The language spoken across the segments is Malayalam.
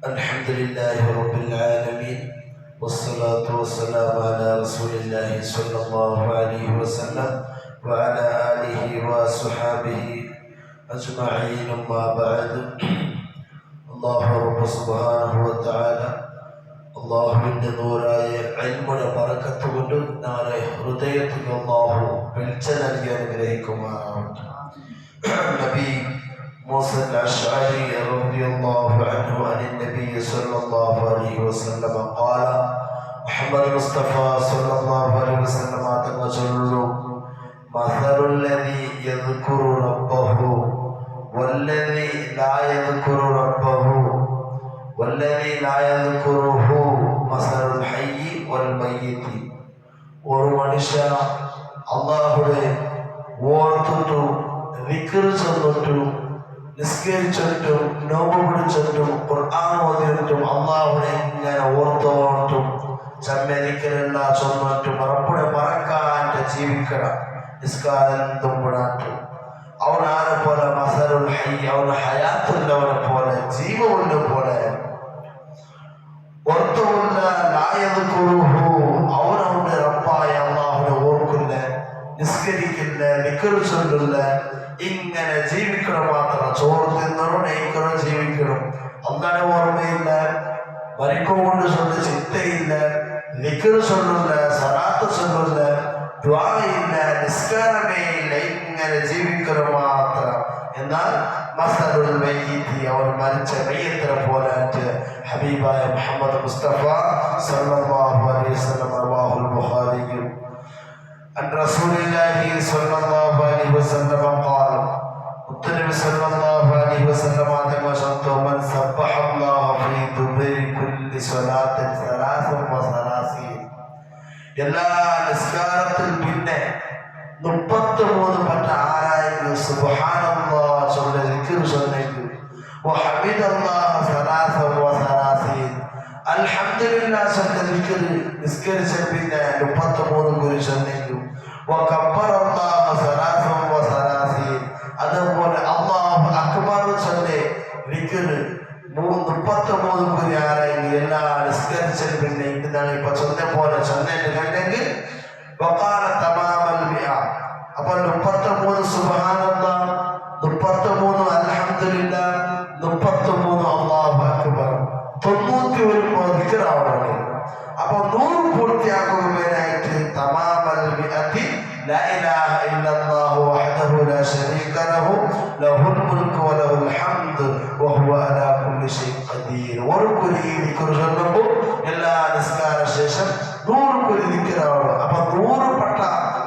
الحمد لله رب العالمين والصلاة والسلام على رسول الله صلى الله عليه وسلم وعلى آله وصحابه أجمعين. أما بعد، الله رب سبحانه وتعالى അള്ളാഹുവിൻ്റെ നൂറായ ഇൽമുടെ ബറക്കത്ത് കൊണ്ട് നാളെ ഹൃദയത്തിൽ അള്ളാഹു വെളിച്ച നൽകി അനുഗ്രഹിക്കുമാറാവട്ടെ. നബി മൂസ അശ്അരി റളിയല്ലാഹു അൻഹു അൻ നബി സല്ലല്ലാഹു അലൈഹി വസല്ലം ഖാല മുഹമ്മദ് മുസ്തഫ സല്ലല്ലാഹു അലൈഹി വസല്ലം തങ്ങൾ ചൊല്ലുന്നു, മസലുൽ ലദി യദ്കുറു റബ്ബഹു വല്ലദി ലാ യദ്കുറു റബ്ബഹു വല്ലദി ലാ യദ്കുറുഹു മസലുൽ ഹയ്യി വൽ മയ്യിത്തി. ഒരു മനുഷ്യ അല്ലാഹുവെ ഓർത്തിട്ടും ദിക്ർ ചൊല്ലിട്ടും നിസ്കരിച്ചിട്ടും നോമ്പ് പിടിച്ചിട്ടും ഖുർആൻ ഓതിയിട്ടും അല്ലാഹുവിനെ ഇങ്ങനെ ഓർത്തോട്ടും ചമ്മരിക്കലല്ല ചൊന്നിട്ടും റബ്ബുടെ മറക്കാണ്ട് ജീവിക്കണം. നിസ്കാരം തുമ്പിടാട്ടും അവനാരെ പോലെ മസലുൽ ഹയ്യി, അവന് ഹയാത്തുള്ളവനെ പോലെ ജീവമുള്ള പോലെ ഓർത്തുമില്ല. ലായദ്കുറുഹു, അവനവന്റെ റബ്ബായ അല്ലാഹുവിനെ ഓർക്കില്ല, നിസ്കരിക്കില്ല, ദിക്ർ ചൊല്ലില്ല, ഇങ്ങനെ ജീവിക്കണം. മാത്രം ചോറ് തിന്നണം, നെയ്ക്കണം, ജീവിക്കണം. അങ്ങനെ ഓർമ്മയില്ല, മരിക്കം കൊണ്ട് ചൊല്ല് ചിന്തയില്ല, ദിക്ർ ചൊല്ലില്ല, സലാത്ത് ചൊല്ലില്ല, ദുആ ഇല്ല, നിസ്കാരമേ ഇല്ല, ഇങ്ങനെ ജീവിക്കണം മാത്രം. എന്നാൽ മസലുൽ മയ്യിത്തി, അവൻ മരിച്ച മയ്യത്തിനെ പോലെ ഹബീബായ മുഹമ്മദ് മുസ്തഫ സല്ലല്ലാഹു അലൈഹി വസല്ലം റവാഹുൽ ബുഖാരി അൻ റസൂലില്ലാഹി സല്ലല്ലാഹു അലൈഹി വസല്ലം ഖാല, മുത്തനബി സല്ലല്ലാഹു അലൈഹി വസല്ലം തങ്ങൾ പറഞ്ഞു, മൻ സബ്ബഹല്ലാഹ ഫീ ദുബരി കുല്ലി സ്വലാത്തിൻ സലാസൻ വസലാസീൻ, എല്ലാ നിസ്കാരത്തിൽ പിന്നെ 33 പറ്റ ആരായെങ്കിൽ സുബ്ഹാനല്ലാഹ് ചൊല്ലി ദിക്ർ ചൊല്ലിയെങ്കിൽ വഹമിദല്ലാഹ് സലാസൻ വസലാസീൻ, അൽഹംദുലില്ലാഹ് ചൊല്ലി ദിക്ർ നിസ്കരിച്ച പിന്നെ 33 കുറി ചൊല്ലിയെങ്കിൽ വകബ്ബറല്ലാഹ് സലാസൻ വസലാസീൻ, അതുപോലെ അല്ലാഹു അക്ബർ ചൊല്ലി ദിക്ർ 33 കുറി ആരായെങ്കിൽ എല്ലാ നിസ്കരിച്ച പിന്നെ ഇതാണ് ഇപ്പൊ ചൊല്ലെ പോലെ ചൊല്ലേണ്ടി കണ്ടെങ്കിൽ വഖാല തമാമൽ മിഅ. അപ്പോൾ 33 സുബ്ഹാനല്ലാഹ്, 33 അൽഹംദുലില്ലാഹ്, 33 അല്ലാഹു അക്ബർ, 91 ദിക്റാവണം. അപ്പൊ 100 പൂർത്തിയാക്കുന്നതിനായിട്ട് തമാമൽ മിഅത്തി ലാ ഇലാഹ ഇല്ലല്ലാഹു വഹ്ദഹു ലാ ശരീക ലഹു ലഹുൽ മുൽക്കു വലഹുൽ ഹംദു വഹുവ അലാ കുല്ലി ഷൈഇൻ ഖദീർ. ഒരു കുരി ദിക്ർ ചൊല്ലുമ്പോൾ എല്ലാ നിസ്കാര ശേഷം 100 കുരി ദിക്റാവണം. അപ്പൊ 100 പട്ട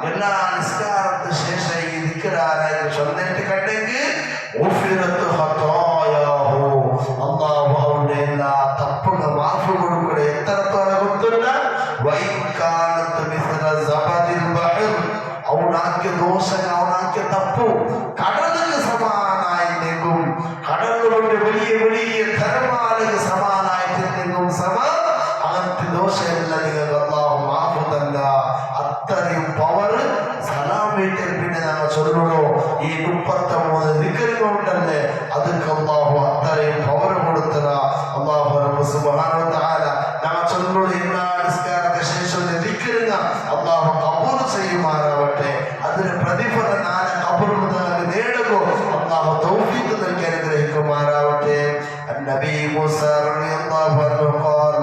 എല്ലാ നിസ്കാരത്തിന് ശേഷം ഈ ദിക്ർ ആരായിട്ട് ചൊല്ലിട്ട് കണ്ടെങ്കിൽ ഉഫിറത്തു ഖതായാഹു, അല്ലാഹു അവന്റെ എല്ലാ തപ്പുകൾ മാഫു കൊടുക്കണേ. എത്രത്തോളം കൊടുത്തില്ല, വൈൻ കാനത്ത് മിസ്ല സബദിൽ ബഹർ, അവനാക്കിയ ദോഷം, അവനാക്കിയ തപ്പു കടലിന് സമാനായിട്ടും കടലുകളുടെ വലിയ വലിയ ധർമാലക്ക് സമാനായിട്ടും അങ്ങനത്തെ ദോഷമല്ല നിങ്ങൾക്ക് അല്ലാഹു മാഫു തല്ല. അത്രയും പവർ സലാം വീട്ടിൽ പിന്നെ ഞങ്ങൾ ചൊല്ലണോ ഈ 33 ദിക്റുകളുണ്ടല്ലേ, അതൊക്കെ അല്ലാഹു അത്രയും പവർ കൊടുത്തത. അല്ലാഹു റബ്ബ് സുബ്ഹാനഹു വ തആല ഞങ്ങൾ ചൊല്ലണോ എല്ലാ നിസ്കാരത്തിന് ശേഷം ദിക്റുക അല്ലാഹു കബൂൽ ചെയ്യുമാറാവട്ടെ. അതിന് പ്രതിഫലം നാളെ ഖബറിൽ നിങ്ങൾക്ക് നേടുകയോ അല്ലാഹു തൗഫീഖ് നൽകി അനുഗ്രഹിക്കുമാറാവട്ടെ. നബി മൂസ റളിയല്ലാഹു അൻഹു ഖാൽ,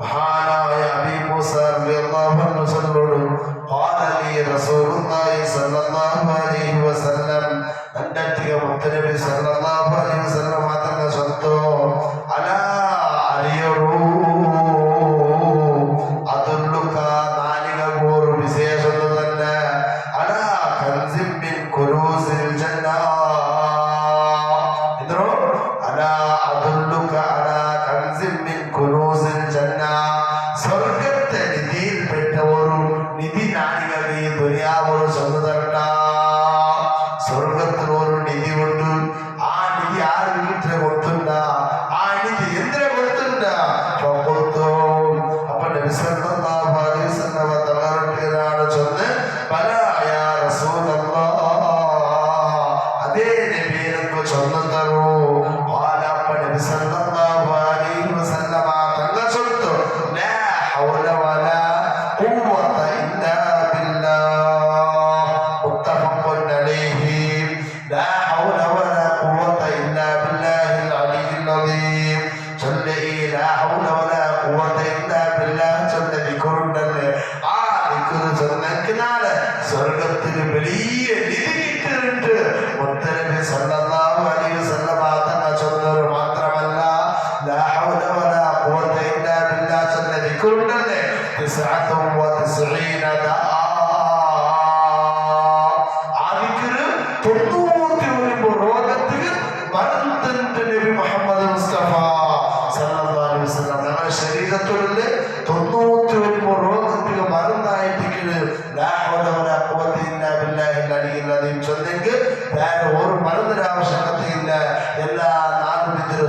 മഹാനായ അബീ മൂസ റളിയല്ലാഹു അൻഹു ചൊല്ലുന്നു, ഖാല ലി റസൂലുള്ളാഹി സ്വല്ലല്ലാഹു അലൈഹി വസല്ലം, അന്നതിക മുത്തനബി സ്വല്ലല്ലാഹു അലൈഹി വസല്ലം തങ്ങൾ ചൊല്ലുന്നു, അലാ അലിയറൂ അതുല്ലുക, നാലിക ഒരു വിശേഷം തന്നെ, അലാ കൻസിൻ മിൻ കുനൂസിൽ ജന്ന, എന്തോ അലാ അതുല്ലുക അലാ കൻസിൻ മിൻ കുനൂസിൽ ജന്ന, സ്വർഗ്ഗത്തെ നിധിയിൽപ്പെട്ട ഒരു നിധി നാണികൾ ഈ ദുനിയാവോട് ചൊന്നു തരണ്ട. സ്വർഗത്തിൽ ഒരു നിധി ഉണ്ട്, ആ നിധി ആര് വീട്ടിലെ കൊടുത്തുണ്ട, ആ നിധി എന്തിനെ കൊടുത്തുണ്ട കൊടുത്തു. അപ്പൊ നബി സല്ലല്ലാഹു അലൈഹി വസല്ലം തങ്ങളാണ് ചൊന്ന്, ബലാ യാ റസൂലല്ലാഹ്, അതേ നബിയെ ചൊന്നു തരൂ. നബി സല്ലല്ലാഹു അലൈഹി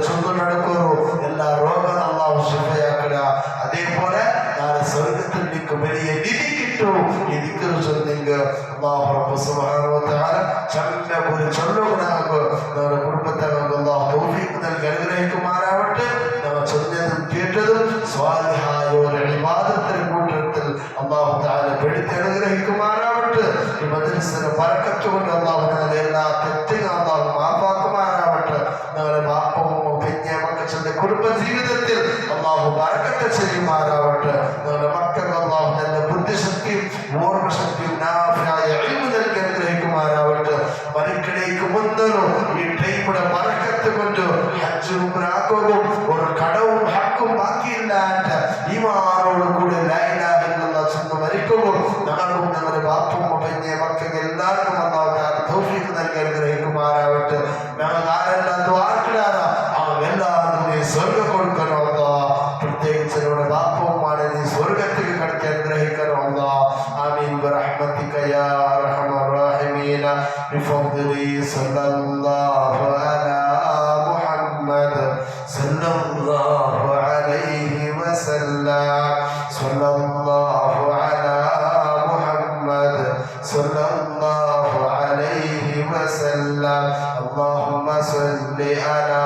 ചൊന്നു നടക്കുന്നു എല്ലാ രോഗങ്ങളും അള്ളാഹു ശിഫയാക്കുക അതേപോലെ നാളെ സ്വർഗത്തിൽ നിനക്ക് വലിയ നിധി കിട്ടും ഈ ദിക്ർ ചൊല്ലിങ്കിൽ അള്ളാഹു റബ്ബ് സുബ്ഹാനഹു വ തആല ചൊല്ല ഒരു ചൊല്ലുകനാകും നമ്മുടെ കുടുംബത്തെ അള്ളാഹു തൗഫീഖ് നൽകി അനുഗ്രഹിക്കുമാറാവട്ടെ നമ്മൾ ചൊല്ലിയതും കേട്ടതും സ്വാലിഹായ ഒരു ഇബാദത്തിന്റെ കൂട്ടത്തിൽ അള്ളാഹു തആല പെടുത്തി അനുഗ്രഹിക്കുമാറാവട്ടെ ഈ മദ്രസയുടെ ബറക്കത്ത് കൊണ്ട് അള്ളാഹു ഞങ്ങളുടെ എല്ലാ തെറ്റുകളും അള്ളാഹു മാഫാക്കുമാറാവട്ടെ ഞങ്ങളുടെ ബാപ്പും പിന്നെ മക്കളുടെ കുടുംബ ജീവിതത്തിൽ അള്ളാഹു ബറക്കത്ത് ചെയ്യുമാറാവട്ടെ ഞങ്ങളുടെ മക്കൾക്ക് അള്ളാഹു നല്ല ബുദ്ധിശക്തിയും ഓർമ്മശക്തിയും നാഫിയായ ഇൽമു നൽകി അനുഗ്രഹിക്കുമാറാവട്ടെ മരിക്കലേക്ക് മുന്തലും ഈ ടൈമിയുടെ ബറക്കത്ത് കൊണ്ട് ഹജ്ജും ഉംറയും ഒരു കടവും ഹക്കും ബാക്കിയില്ലാത്ത ഈമാനോട് കൂടി ലാ ഇലാഹ ഇല്ലല്ലാഹ് ചൊല്ലി മരിക്കുമ്പോൾ ഞങ്ങൾക്കും ഞങ്ങളുടെ ബാപ്പും പിന്നെ മക്കൾക്ക് എല്ലാവർക്കും അള്ളാഹു തആല തൗഫീഖ് നൽകി അനുഗ്രഹിക്കുമാറാവട്ടെ ഞങ്ങൾ ആരെല്ലാം ദുആക്കിടാറാ എല്ലാവരും നീ സ്വർഗ്ഗം കൊടുക്കണോ അല്ലാഹ് പ്രത്യേകിച്ച് നമ്മുടെ ബാപ്പുമാണ് നീ സ്വർഗ്ഗത്തിൽ കടത്തി അനുഗ്രഹിക്കണോ അല്ലാഹ് ആമീൻ ബിറഹ്മതിക യാ അർഹമർ റഹീമീൻ ബിഫദ്ലി സല്ലല്ലാഹു അലാ മുഹമ്മദ് സല്ലല്ലാഹു അലൈഹി വസല്ലം സല്ലല്ലാഹു അലാ മുഹമ്മദ് സല്ലല്ലാഹു അലൈഹി വസല്ലം اللهم صل على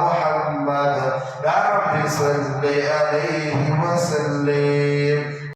محمد يا رب صل عليه وسلم